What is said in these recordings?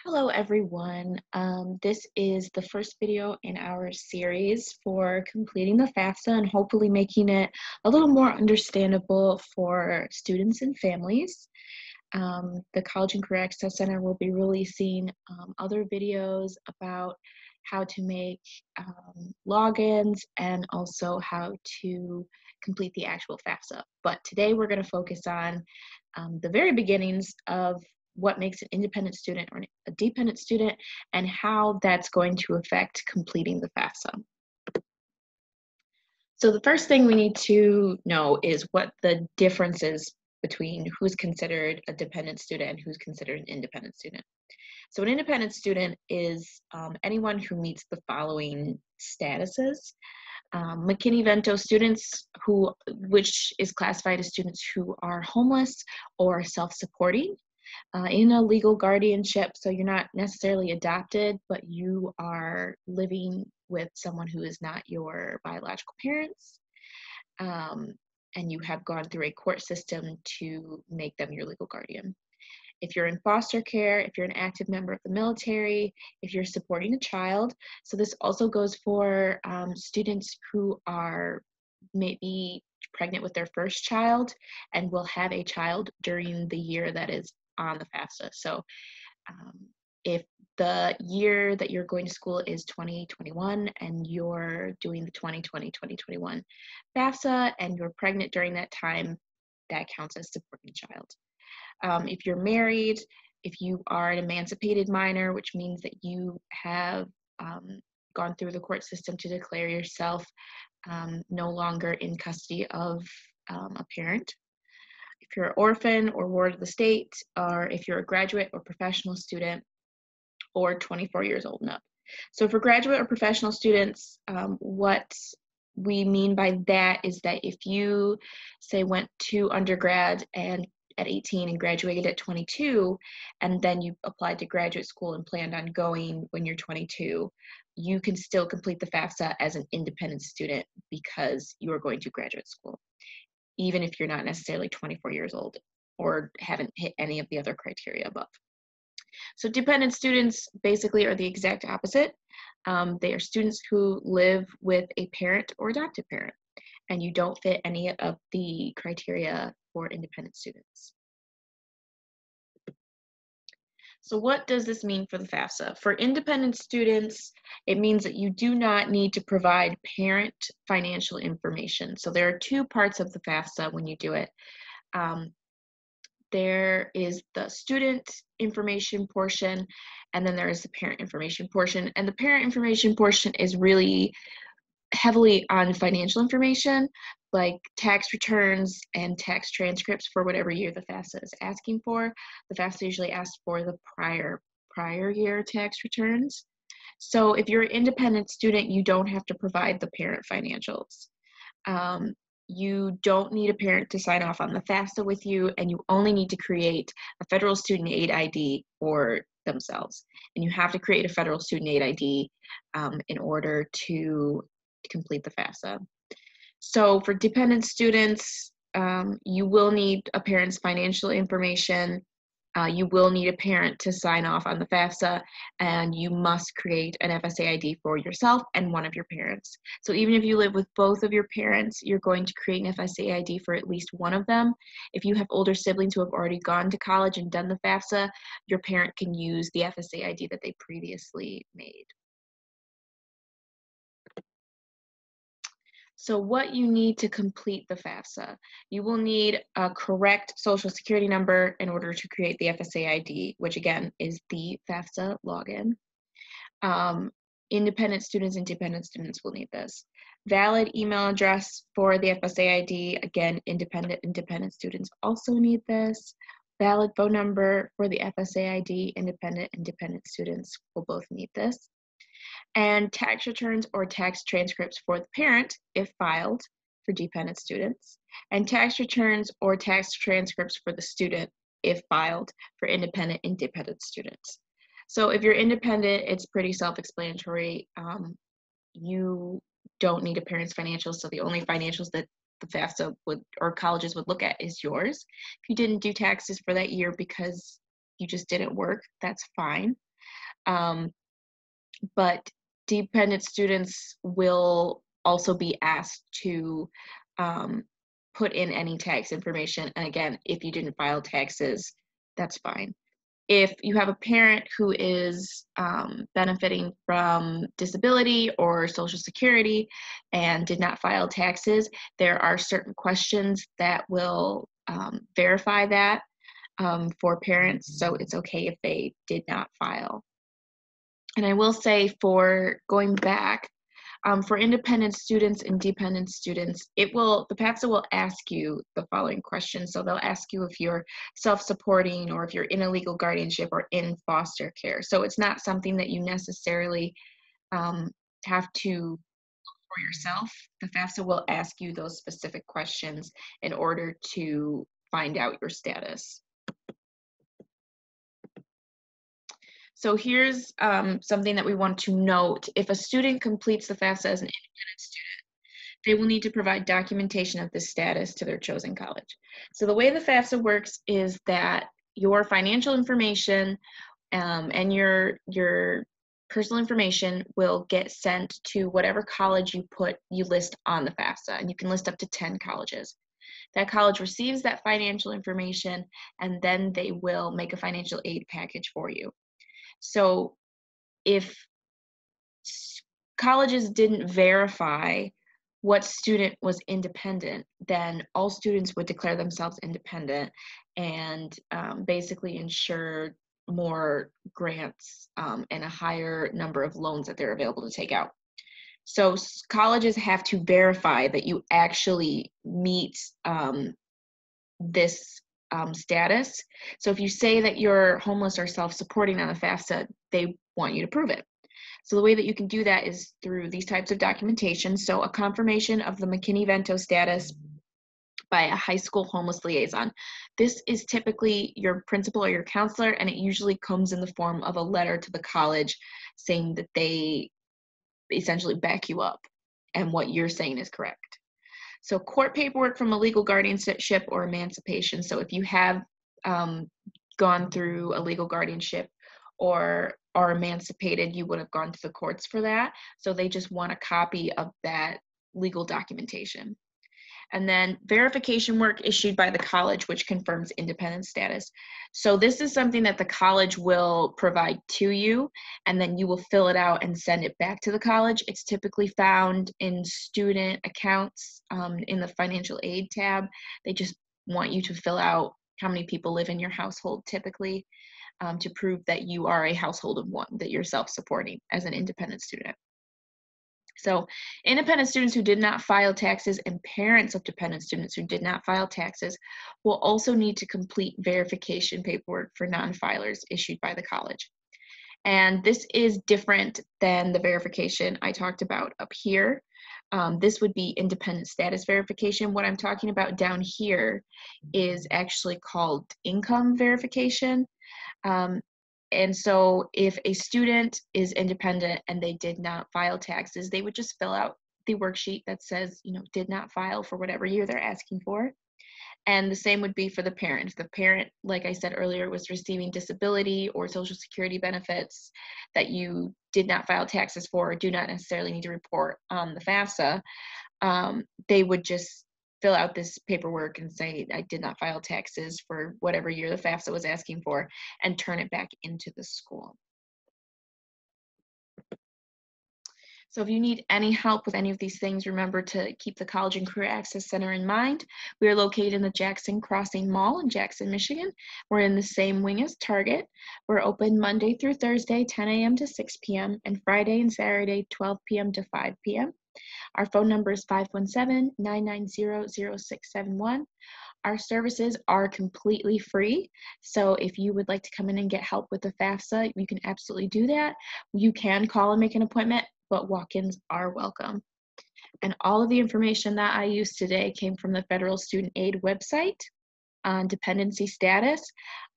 Hello everyone. This is the first video in our series for completing the FAFSA and hopefully making it a little more understandable for students and families. The College and Career Access Center will be releasing other videos about how to make logins and also how to complete the actual FAFSA. But today we're going to focus on the very beginnings of what makes an independent student or a dependent student and how that's going to affect completing the FAFSA. So the first thing we need to know is what the difference is between who's considered a dependent student and who's considered an independent student. So an independent student is anyone who meets the following statuses. McKinney-Vento students, which is classified as students who are homeless or self-supporting, in a legal guardianship, so you're not necessarily adopted, but you are living with someone who is not your biological parents, and you have gone through a court system to make them your legal guardian. If you're in foster care, if you're an active member of the military, if you're supporting a child. So this also goes for students who are maybe pregnant with their first child and will have a child during the year that is on the FAFSA. So if the year that you're going to school is 2021 and you're doing the 2020-2021 FAFSA and you're pregnant during that time, that counts as supporting a child. If you're married, if you are an emancipated minor, which means that you have gone through the court system to declare yourself no longer in custody of a parent. If you're an orphan or ward of the state, or if you're a graduate or professional student, or 24 years old and up. So for graduate or professional students, what we mean by that is that if you, say, went to undergrad and at 18 and graduated at 22, and then you applied to graduate school and planned on going when you're 22, you can still complete the FAFSA as an independent student because you are going to graduate school, even if you're not necessarily 24 years old or haven't hit any of the other criteria above. So dependent students basically are the exact opposite. They are students who live with a parent or adoptive parent, and you don't fit any of the criteria for independent students. So what does this mean for the FAFSA? For independent students, it means that you do not need to provide parent financial information. So there are two parts of the FAFSA when you do it. There is the student information portion, and then there is the parent information portion. And the parent information portion is really heavily on financial information, like tax returns and tax transcripts for whatever year the FAFSA is asking for. The FAFSA usually asks for the prior year tax returns. So if you're an independent student, you don't have to provide the parent financials. You don't need a parent to sign off on the FAFSA with you, and you only need to create a federal student aid ID for themselves. And you have to create a federal student aid ID in order to complete the FAFSA. So for dependent students, you will need a parent's financial information. You will need a parent to sign off on the FAFSA, and you must create an FSA ID for yourself and one of your parents. So even if you live with both of your parents, you're going to create an FSA ID for at least one of them. If you have older siblings who have already gone to college and done the FAFSA, your parent can use the FSA ID that they previously made. So what you need to complete the FAFSA, you will need a correct social security number in order to create the FSA ID, which again is the FAFSA login. Independent students and dependent students will need this. Valid email address for the FSA ID, again, independent and dependent students also need this. Valid phone number for the FSA ID, independent and dependent students will both need this. And tax returns or tax transcripts for the parent, if filed, for dependent students, and tax returns or tax transcripts for the student, if filed, for independent and dependent students. So if you're independent, it's pretty self-explanatory. You don't need a parent's financials, so the only financials that the FAFSA would, or colleges would look at, is yours. If you didn't do taxes for that year because you just didn't work, that's fine. But dependent students will also be asked to put in any tax information. And again, if you didn't file taxes, that's fine. If you have a parent who is benefiting from disability or Social Security and did not file taxes, there are certain questions that will verify that for parents, so it's okay if they did not file. And I will say, for going back, for independent students and dependent students, the FAFSA will ask you the following questions. So they'll ask you if you're self-supporting or if you're in a legal guardianship or in foster care. So it's not something that you necessarily have to for yourself. The FAFSA will ask you those specific questions in order to find out your status. So here's something that we want to note. If a student completes the FAFSA as an independent student, they will need to provide documentation of this status to their chosen college. So the way the FAFSA works is that your financial information and your personal information will get sent to whatever college you list on the FAFSA, and you can list up to 10 colleges. That college receives that financial information, and then they will make a financial aid package for you. So if colleges didn't verify what student was independent, then all students would declare themselves independent and basically ensure more grants and a higher number of loans that they're available to take out. So colleges have to verify that you actually meet this status. So if you say that you're homeless or self-supporting on the FAFSA, they want you to prove it. So the way that you can do that is through these types of documentation. So a confirmation of the McKinney-Vento status by a high school homeless liaison. This is typically your principal or your counselor, and it usually comes in the form of a letter to the college saying that they essentially back you up and what you're saying is correct. So court paperwork from a legal guardianship or emancipation. So if you have gone through a legal guardianship or are emancipated, you would have gone to the courts for that. So they just want a copy of that legal documentation. And then verification work issued by the college, which confirms independent status. So this is something that the college will provide to you, and then you will fill it out and send it back to the college. It's typically found in student accounts in the financial aid tab. They just want you to fill out how many people live in your household typically to prove that you are a household of one, that you're self-supporting as an independent student. So independent students who did not file taxes and parents of dependent students who did not file taxes will also need to complete verification paperwork for non-filers issued by the college. And this is different than the verification I talked about up here. This would be independent status verification. What I'm talking about down here is actually called income verification. And so if a student is independent and they did not file taxes, they would just fill out the worksheet that says, did not file for whatever year they're asking for. And the same would be for the parent. If the parent, like I said earlier, was receiving disability or Social Security benefits that you did not file taxes for or do not necessarily need to report on the FAFSA, they would just fill out this paperwork and say, I did not file taxes for whatever year the FAFSA was asking for, and turn it back into the school. So if you need any help with any of these things, remember to keep the College and Career Access Center in mind. We are located in the Jackson Crossing Mall in Jackson, Michigan. We're in the same wing as Target. We're open Monday through Thursday, 10 a.m. to 6 p.m., and Friday and Saturday, 12 p.m. to 5 p.m. Our phone number is 517-990-0671. Our services are completely free, so if you would like to come in and get help with the FAFSA, you can absolutely do that. You can call and make an appointment, but walk-ins are welcome. And all of the information that I used today came from the Federal Student Aid website on dependency status.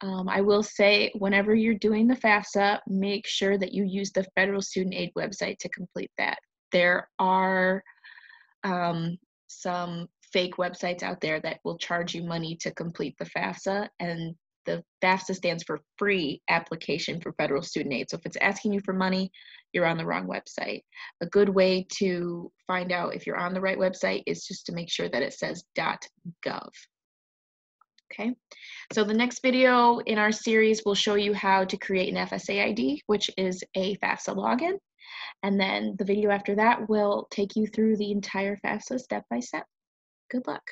I will say, whenever you're doing the FAFSA, make sure that you use the Federal Student Aid website to complete that. There are some fake websites out there that will charge you money to complete the FAFSA, and the FAFSA stands for free application for federal student aid. So if it's asking you for money, you're on the wrong website. A good way to find out if you're on the right website is just to make sure that it says .gov. Okay, so the next video in our series will show you how to create an FSA ID, which is a FAFSA login. And then the video after that will take you through the entire FAFSA step by step. Good luck.